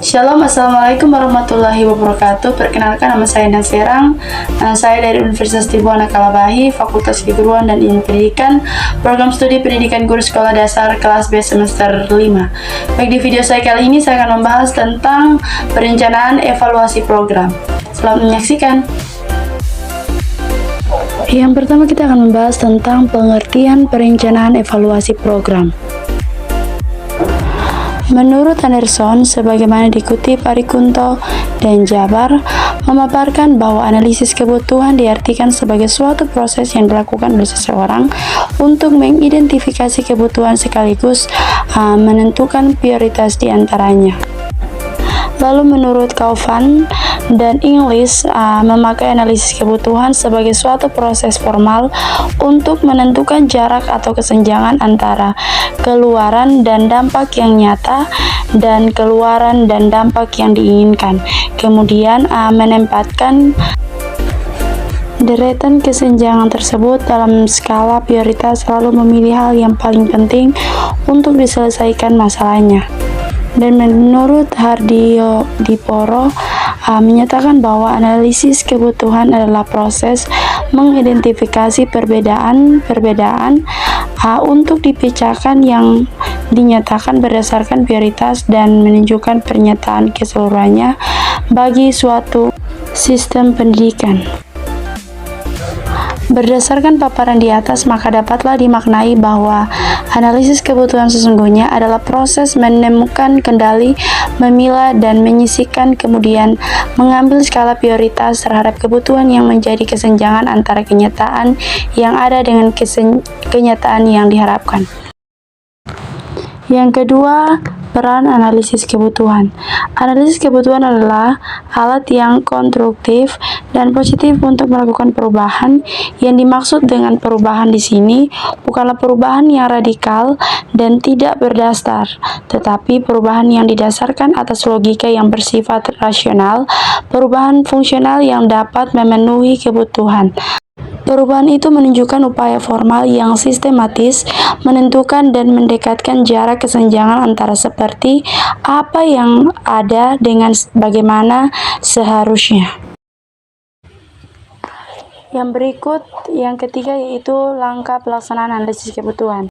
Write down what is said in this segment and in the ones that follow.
Shalom, Assalamualaikum warahmatullahi wabarakatuh. Perkenalkan, nama saya Nasirang. Saya dari Universitas Tibuana Kalabahi, Fakultas Keguruan dan Ilmu Pendidikan, Program Studi Pendidikan Guru Sekolah Dasar kelas B semester 5. Baik, di video saya kali ini saya akan membahas tentang perencanaan evaluasi program. Selamat menyaksikan. Yang pertama kita akan membahas tentang pengertian perencanaan evaluasi program. Menurut Anderson, sebagaimana dikutip Arikunto dan Jabar, memaparkan bahwa analisis kebutuhan diartikan sebagai suatu proses yang dilakukan oleh seseorang untuk mengidentifikasi kebutuhan sekaligus menentukan prioritas di antaranya. Lalu menurut Kaufman dan English, memakai analisis kebutuhan sebagai suatu proses formal untuk menentukan jarak atau kesenjangan antara keluaran dan dampak yang nyata dan keluaran dan dampak yang diinginkan. Kemudian menempatkan deretan kesenjangan tersebut dalam skala prioritas, lalu memilih hal yang paling penting untuk diselesaikan masalahnya. Dan menurut Hardio Diporo, menyatakan bahwa analisis kebutuhan adalah proses mengidentifikasi perbedaan untuk dipecahkan yang dinyatakan berdasarkan prioritas dan menunjukkan pernyataan keseluruhannya bagi suatu sistem pendidikan. Berdasarkan paparan di atas, maka dapatlah dimaknai bahwa analisis kebutuhan sesungguhnya adalah proses menemukan kendali, memilah, dan menyisihkan, kemudian mengambil skala prioritas terhadap kebutuhan yang menjadi kesenjangan antara kenyataan yang ada dengan kenyataan yang diharapkan. Yang kedua, peran analisis kebutuhan. Analisis kebutuhan adalah alat yang konstruktif dan positif untuk melakukan perubahan. Yang dimaksud dengan perubahan di sini bukanlah perubahan yang radikal dan tidak berdasar, tetapi perubahan yang didasarkan atas logika yang bersifat rasional, perubahan fungsional yang dapat memenuhi kebutuhan. Perubahan itu menunjukkan upaya formal yang sistematis menentukan dan mendekatkan jarak kesenjangan antara seperti apa yang ada dengan bagaimana seharusnya. Yang berikut, yang ketiga, yaitu langkah pelaksanaan analisis kebutuhan.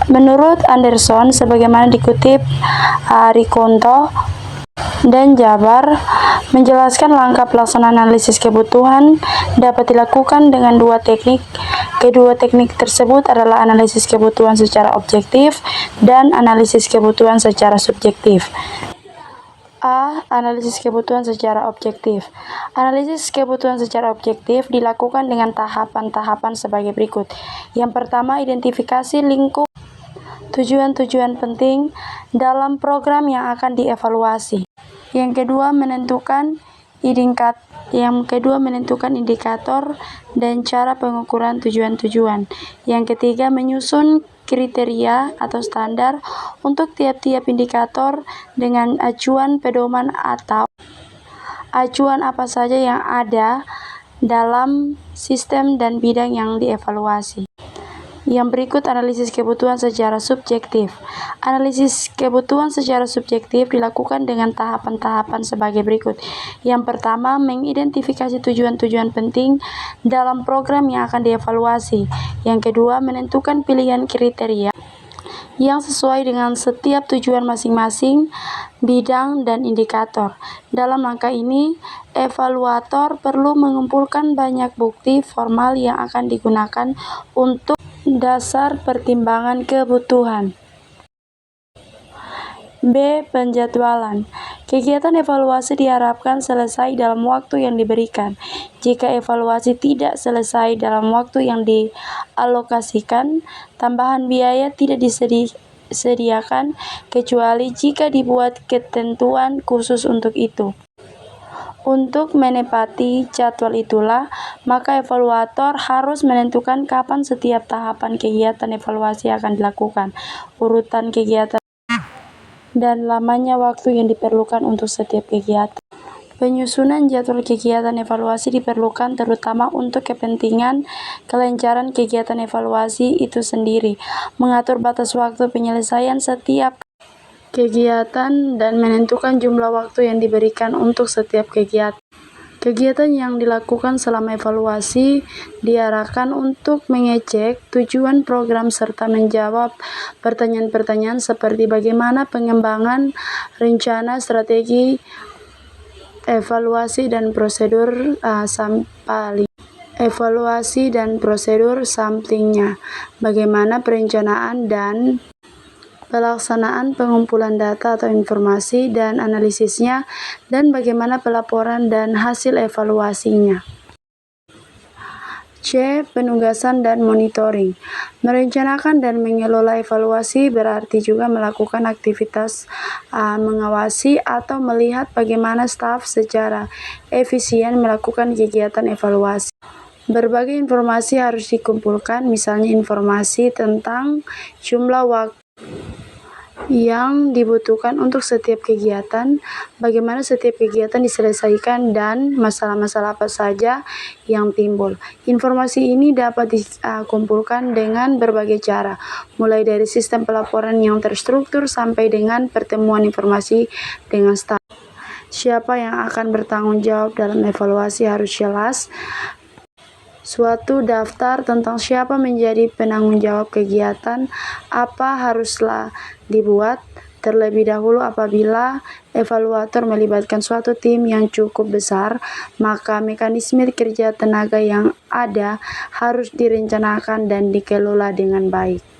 Menurut Anderson, sebagaimana dikutip Arikunto dan Jabar, menjelaskan langkah pelaksanaan analisis kebutuhan dapat dilakukan dengan dua teknik. Kedua teknik tersebut adalah analisis kebutuhan secara objektif dan analisis kebutuhan secara subjektif. Analisis kebutuhan secara objektif. Analisis kebutuhan secara objektif dilakukan dengan tahapan-tahapan sebagai berikut. Yang pertama, identifikasi lingkup tujuan-tujuan penting dalam program yang akan dievaluasi. Yang kedua, menentukan indikator dan cara pengukuran tujuan-tujuan. Yang ketiga, menyusun kriteria atau standar untuk tiap-tiap indikator dengan acuan pedoman atau acuan apa saja yang ada dalam sistem dan bidang yang dievaluasi. Yang berikut, analisis kebutuhan secara subjektif. Analisis kebutuhan secara subjektif dilakukan dengan tahapan-tahapan sebagai berikut. Yang pertama, mengidentifikasi tujuan-tujuan penting dalam program yang akan dievaluasi. Yang kedua, menentukan pilihan kriteria yang sesuai dengan setiap tujuan masing-masing bidang dan indikator. Dalam langkah ini, evaluator perlu mengumpulkan banyak bukti formal yang akan digunakan untuk dasar pertimbangan kebutuhan. B. Penjadwalan. Kegiatan evaluasi diharapkan selesai dalam waktu yang diberikan. Jika evaluasi tidak selesai dalam waktu yang dialokasikan, tambahan biaya tidak disediakan kecuali jika dibuat ketentuan khusus untuk itu. Untuk menepati jadwal itulah, maka evaluator harus menentukan kapan setiap tahapan kegiatan evaluasi akan dilakukan, urutan kegiatan, dan lamanya waktu yang diperlukan untuk setiap kegiatan. Penyusunan jadwal kegiatan evaluasi diperlukan terutama untuk kepentingan kelancaran kegiatan evaluasi itu sendiri, mengatur batas waktu penyelesaian setiap kegiatan dan menentukan jumlah waktu yang diberikan untuk setiap kegiatan. Kegiatan yang dilakukan selama evaluasi diarahkan untuk mengecek tujuan program serta menjawab pertanyaan-pertanyaan seperti bagaimana pengembangan rencana, strategi, evaluasi dan prosedur samplingnya, bagaimana perencanaan dan pelaksanaan pengumpulan data atau informasi dan analisisnya, dan bagaimana pelaporan dan hasil evaluasinya. C. Penugasan dan monitoring. Merencanakan dan mengelola evaluasi berarti juga melakukan aktivitas mengawasi atau melihat bagaimana staf secara efisien melakukan kegiatan evaluasi. Berbagai informasi harus dikumpulkan, misalnya informasi tentang jumlah waktu yang dibutuhkan untuk setiap kegiatan, bagaimana setiap kegiatan diselesaikan, dan masalah-masalah apa saja yang timbul. Informasi ini dapat dikumpulkan dengan berbagai cara, mulai dari sistem pelaporan yang terstruktur sampai dengan pertemuan informasi dengan staf. Siapa yang akan bertanggung jawab dalam evaluasi harus jelas. Suatu daftar tentang siapa menjadi penanggung jawab kegiatan apa haruslah dibuat terlebih dahulu. Apabila evaluator melibatkan suatu tim yang cukup besar, maka mekanisme kerja tenaga yang ada harus direncanakan dan dikelola dengan baik.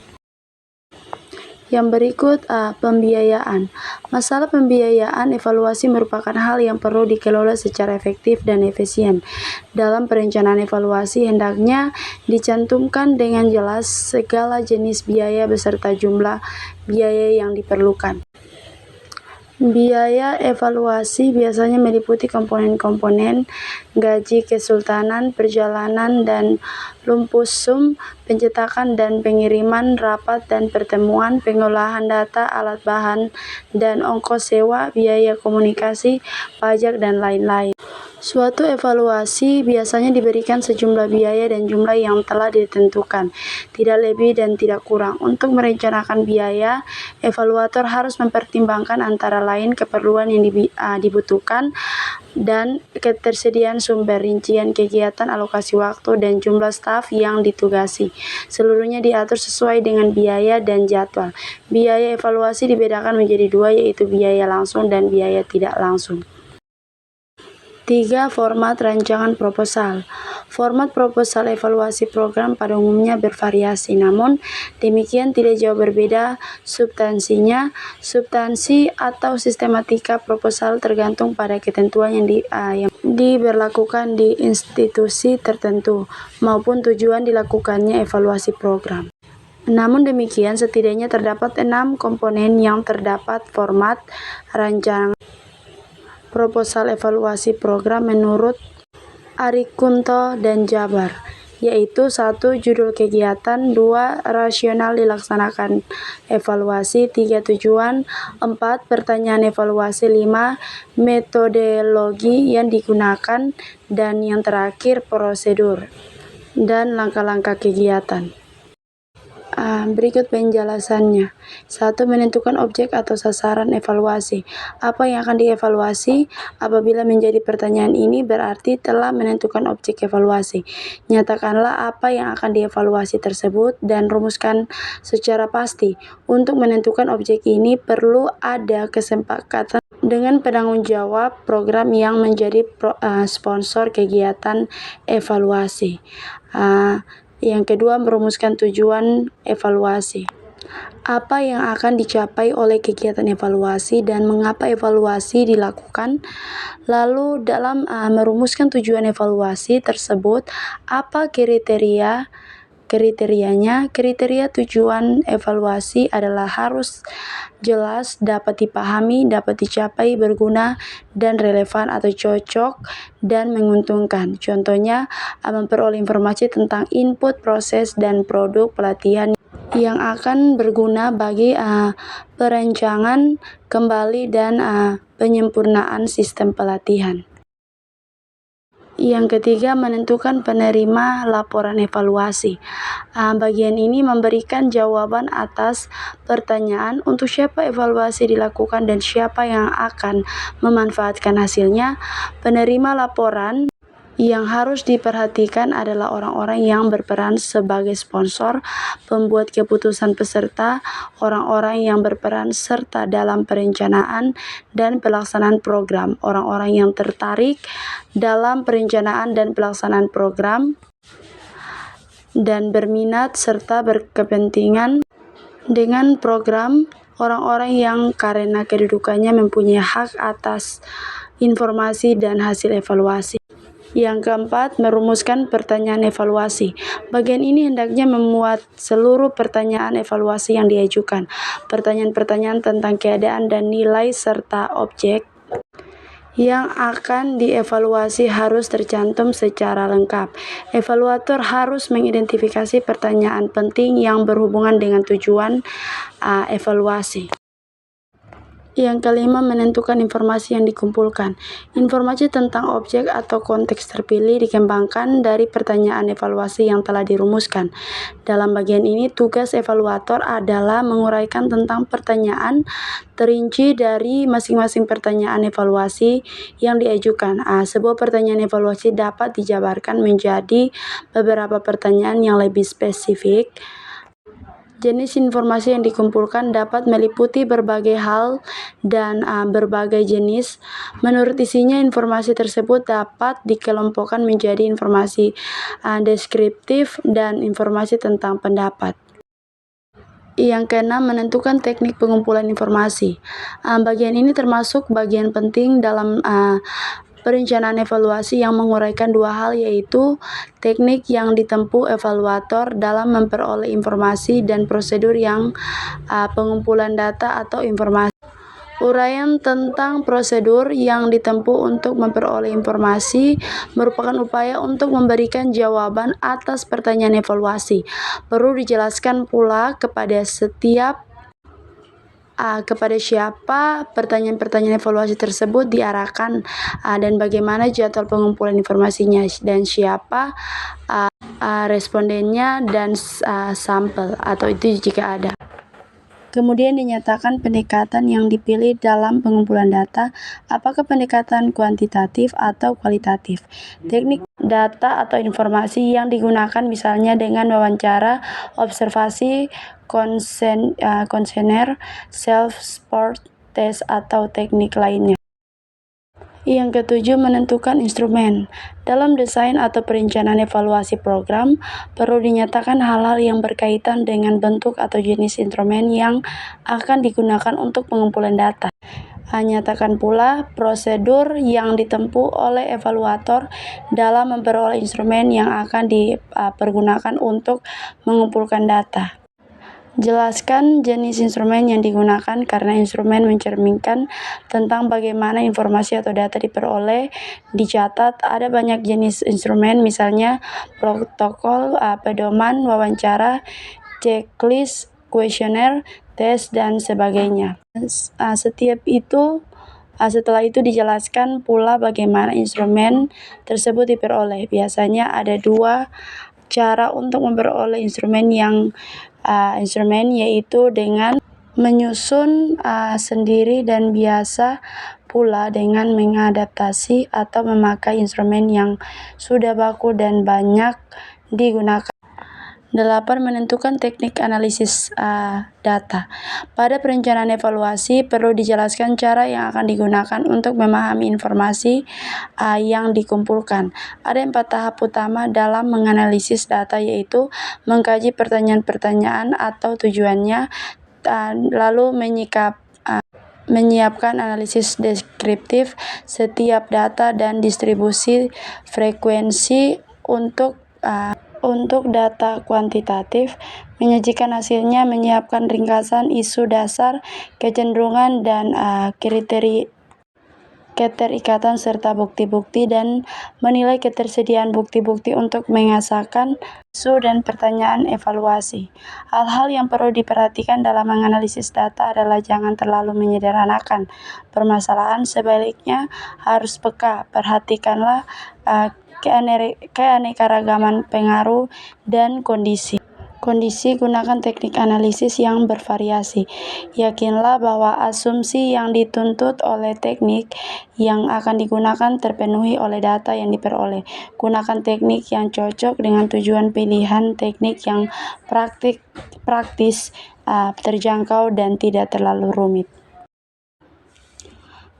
Yang berikut, pembiayaan. Masalah pembiayaan evaluasi merupakan hal yang perlu dikelola secara efektif dan efisien. Dalam perencanaan evaluasi, hendaknya dicantumkan dengan jelas segala jenis biaya beserta jumlah biaya yang diperlukan. Biaya evaluasi biasanya meliputi komponen-komponen gaji kesultanan, perjalanan dan lumpusum, pencetakan dan pengiriman rapat dan pertemuan, pengolahan data, alat bahan dan ongkos sewa, biaya komunikasi, pajak, dan lain-lain. Suatu evaluasi biasanya diberikan sejumlah biaya dan jumlah yang telah ditentukan, tidak lebih dan tidak kurang. Untuk merencanakan biaya, evaluator harus mempertimbangkan antara lain keperluan yang dibutuhkan dan ketersediaan sumber, rincian kegiatan, alokasi waktu, dan jumlah staf yang ditugasi. Seluruhnya diatur sesuai dengan biaya dan jadwal. Biaya evaluasi dibedakan menjadi dua, yaitu biaya langsung dan biaya tidak langsung. 3. Format rancangan proposal. Format proposal evaluasi program pada umumnya bervariasi, namun demikian tidak jauh berbeda substansinya. Substansi atau sistematika proposal tergantung pada ketentuan yang diberlakukan di institusi tertentu maupun tujuan dilakukannya evaluasi program. Namun demikian, setidaknya terdapat 6 komponen yang terdapat format rancangan proposal evaluasi program menurut Arikunto dan Jabar, yaitu 1. Judul kegiatan, 2. Rasional dilaksanakan evaluasi, 3. Tujuan, 4. Pertanyaan evaluasi, 5. Metodologi yang digunakan, dan yang terakhir prosedur dan langkah-langkah kegiatan. Berikut penjelasannya. 1. Menentukan objek atau sasaran evaluasi. Apa yang akan dievaluasi? Apabila menjadi pertanyaan ini berarti telah menentukan objek evaluasi. Nyatakanlah apa yang akan dievaluasi tersebut dan rumuskan secara pasti. Untuk menentukan objek ini perlu ada kesepakatan dengan penanggung jawab program yang menjadi sponsor kegiatan evaluasi. Yang kedua, merumuskan tujuan evaluasi. Apa yang akan dicapai oleh kegiatan evaluasi dan mengapa evaluasi dilakukan? Lalu dalam merumuskan tujuan evaluasi tersebut, apa kriterianya? Kriteria tujuan evaluasi adalah harus jelas, dapat dipahami, dapat dicapai, berguna, dan relevan atau cocok dan menguntungkan. Contohnya, memperoleh informasi tentang input, proses, dan produk pelatihan yang akan berguna bagi perancangan kembali dan penyempurnaan sistem pelatihan. Yang ketiga, menentukan penerima laporan evaluasi. Bagian ini memberikan jawaban atas pertanyaan untuk siapa evaluasi dilakukan dan siapa yang akan memanfaatkan hasilnya. Penerima laporan yang harus diperhatikan adalah orang-orang yang berperan sebagai sponsor, pembuat keputusan peserta, orang-orang yang berperan serta dalam perencanaan dan pelaksanaan program, orang-orang yang tertarik dalam perencanaan dan pelaksanaan program, dan berminat serta berkepentingan dengan program, orang-orang yang karena kedudukannya mempunyai hak atas informasi dan hasil evaluasi. Yang keempat, merumuskan pertanyaan evaluasi. Bagian ini hendaknya memuat seluruh pertanyaan evaluasi yang diajukan. Pertanyaan-pertanyaan tentang keadaan dan nilai serta objek yang akan dievaluasi harus tercantum secara lengkap. Evaluator harus mengidentifikasi pertanyaan penting yang berhubungan dengan tujuan evaluasi. Yang kelima, menentukan informasi yang dikumpulkan. Informasi tentang objek atau konteks terpilih dikembangkan dari pertanyaan evaluasi yang telah dirumuskan. Dalam bagian ini, tugas evaluator adalah menguraikan tentang pertanyaan terinci dari masing-masing pertanyaan evaluasi yang diajukan. Sebuah pertanyaan evaluasi dapat dijabarkan menjadi beberapa pertanyaan yang lebih spesifik. Jenis informasi yang dikumpulkan dapat meliputi berbagai hal dan berbagai jenis. Menurut isinya, informasi tersebut dapat dikelompokkan menjadi informasi deskriptif dan informasi tentang pendapat. Yang keenam, menentukan teknik pengumpulan informasi. Bagian ini termasuk bagian penting dalam perencanaan evaluasi yang menguraikan dua hal, yaitu teknik yang ditempuh evaluator dalam memperoleh informasi dan prosedur yang pengumpulan data atau informasi. Uraian tentang prosedur yang ditempuh untuk memperoleh informasi merupakan upaya untuk memberikan jawaban atas pertanyaan evaluasi. Perlu dijelaskan pula kepada siapa pertanyaan-pertanyaan evaluasi tersebut diarahkan dan bagaimana jadwal pengumpulan informasinya, dan siapa respondennya dan sampel atau itu jika ada. Kemudian dinyatakan pendekatan yang dipilih dalam pengumpulan data, apakah pendekatan kuantitatif atau kualitatif. Teknik data atau informasi yang digunakan misalnya dengan wawancara, observasi, kuesioner, self-report test atau teknik lainnya. Yang ketujuh, menentukan instrumen. Dalam desain atau perencanaan evaluasi program, perlu dinyatakan hal-hal yang berkaitan dengan bentuk atau jenis instrumen yang akan digunakan untuk pengumpulan data. Nyatakan pula prosedur yang ditempuh oleh evaluator dalam memperoleh instrumen yang akan dipergunakan untuk mengumpulkan data. Jelaskan jenis instrumen yang digunakan karena instrumen mencerminkan tentang bagaimana informasi atau data diperoleh. Dicatat ada banyak jenis instrumen, misalnya protokol, pedoman, wawancara, checklist, kuesioner, tes, dan sebagainya. Setelah itu dijelaskan pula bagaimana instrumen tersebut diperoleh. Biasanya ada dua cara untuk memperoleh instrumen, yaitu dengan menyusun sendiri dan biasa pula dengan mengadaptasi atau memakai instrumen yang sudah baku dan banyak digunakan. 8. Menentukan teknik analisis data. Pada perencanaan evaluasi perlu dijelaskan cara yang akan digunakan untuk memahami informasi yang dikumpulkan. Ada 4 tahap utama dalam menganalisis data, yaitu mengkaji pertanyaan-pertanyaan atau tujuannya, lalu menyiapkan analisis deskriptif setiap data dan distribusi frekuensi untuk data kuantitatif, menyajikan hasilnya, menyiapkan ringkasan isu dasar, kecenderungan dan keterikatan serta bukti-bukti, dan menilai ketersediaan bukti-bukti untuk mengesahkan isu dan pertanyaan evaluasi. Hal-hal yang perlu diperhatikan dalam menganalisis data adalah jangan terlalu menyederhanakan permasalahan, sebaliknya harus peka. Perhatikanlah keanekaragaman pengaruh dan kondisi. Gunakan teknik analisis yang bervariasi. Yakinlah bahwa asumsi yang dituntut oleh teknik yang akan digunakan terpenuhi oleh data yang diperoleh. Gunakan teknik yang cocok dengan tujuan pilihan teknik yang praktis, terjangkau, dan tidak terlalu rumit.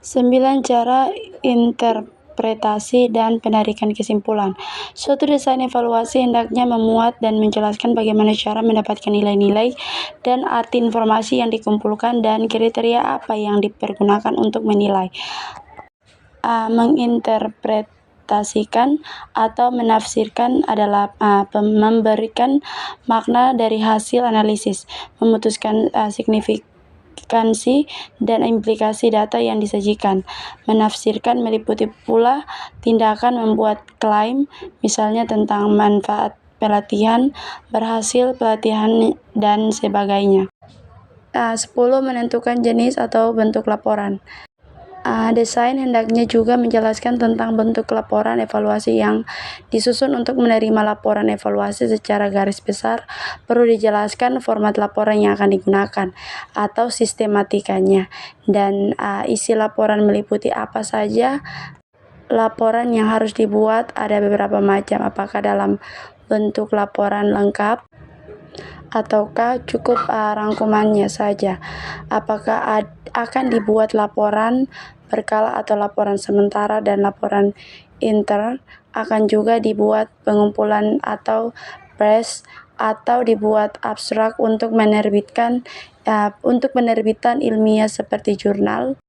9 cara interpretasi dan penarikan kesimpulan. Suatu desain evaluasi hendaknya memuat dan menjelaskan bagaimana cara mendapatkan nilai-nilai dan arti informasi yang dikumpulkan dan kriteria apa yang dipergunakan untuk menilai, menginterpretasikan, atau menafsirkan adalah memberikan makna dari hasil analisis, memutuskan signifikansi dan implikasi data yang disajikan. Menafsirkan meliputi pula tindakan membuat klaim, misalnya tentang manfaat pelatihan, berhasil pelatihan, dan sebagainya. 10. Menentukan jenis atau bentuk laporan. Desain hendaknya juga menjelaskan tentang bentuk laporan evaluasi yang disusun. Untuk menerima laporan evaluasi secara garis besar, perlu dijelaskan format laporan yang akan digunakan atau sistematikanya, dan isi laporan meliputi apa saja. Laporan yang harus dibuat ada beberapa macam, apakah dalam bentuk laporan lengkap ataukah cukup rangkumannya saja, apakah akan dibuat laporan berkala atau laporan sementara, dan laporan intern akan juga dibuat pengumpulan atau press, atau dibuat abstrak untuk penerbitan ilmiah seperti jurnal.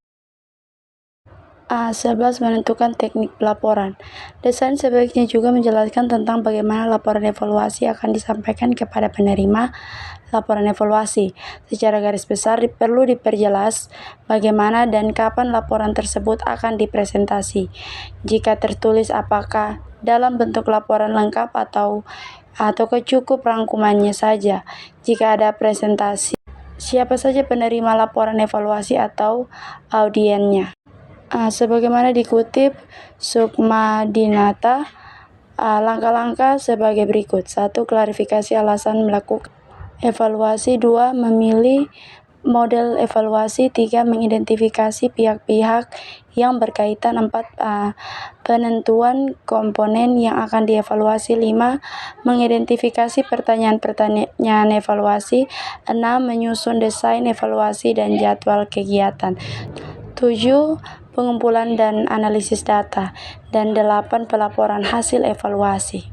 11. Menentukan teknik pelaporan. Desain sebaiknya juga menjelaskan tentang bagaimana laporan evaluasi akan disampaikan kepada penerima laporan evaluasi. Secara garis besar perlu diperjelas bagaimana dan kapan laporan tersebut akan dipresentasi. Jika tertulis, apakah dalam bentuk laporan lengkap atau cukup rangkumannya saja. Jika ada presentasi, siapa saja penerima laporan evaluasi atau audiennya. Sebagaimana dikutip Sukmadinata, langkah-langkah sebagai berikut. 1. Klarifikasi alasan melakukan evaluasi. 2. Memilih model evaluasi. 3. Mengidentifikasi pihak-pihak yang berkaitan. 4. Penentuan komponen yang akan dievaluasi. 5. Mengidentifikasi pertanyaan-pertanyaan evaluasi. 6. Menyusun desain evaluasi dan jadwal kegiatan. 7. Pengumpulan dan analisis data. Dan 8. Pelaporan hasil evaluasi.